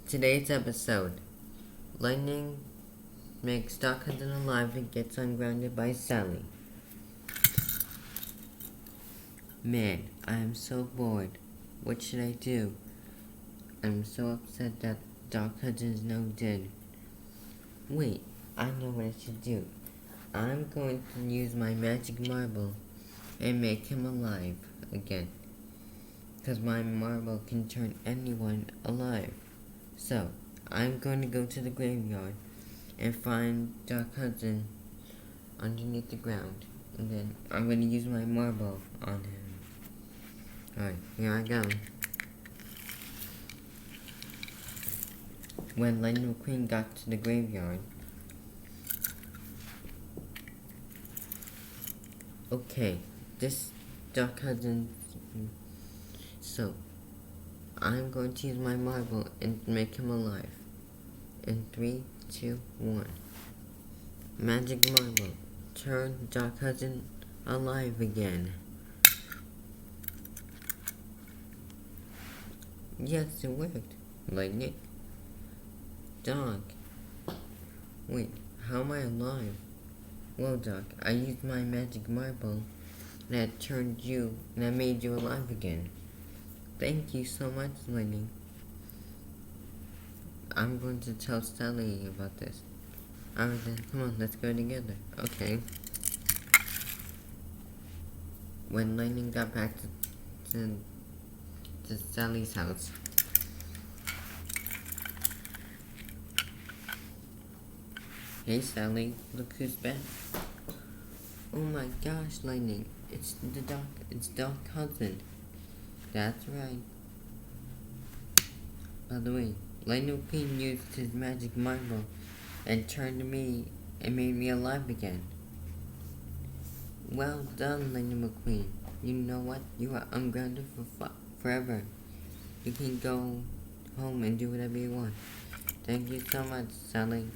Today's episode: Lightning makes Doc Hudson alive and gets ungrounded by Sally. Man, I am so bored. What should I do? I'm so upset that Doc Hudson is now dead. Wait, I know what I should do. I'm going to use my magic marble and make him alive again. Because my marble can turn anyone alive. So, I'm going to go to the graveyard and find Doc Hudson underneath the ground. And then I'm going to use my marble on him. Alright, here I go. When Lightning McQueen got to the graveyard, okay, this Doc Hudson. So, I'm going to use my marble and make him alive. In 3, 2, 1. Magic marble. Turn Doc Hudson alive again. Yes, it worked. Lightning. Doc. Wait, how am I alive? Well, Doc, I used my magic marble and that turned you and I made you alive again. Thank you so much, Lightning. I'm going to tell Sally about this. Alright then, come on, let's go together. Okay. When Lightning got back to Sally's house, hey Sally, look who's back. Oh my gosh, Lightning, it's Doc Hudson. That's right. By the way, Lightning McQueen used his magic marble and turned me and made me alive again. Well done, Lightning McQueen. You know what? You are ungrounded for forever. You can go home and do whatever you want. Thank you so much, Sally.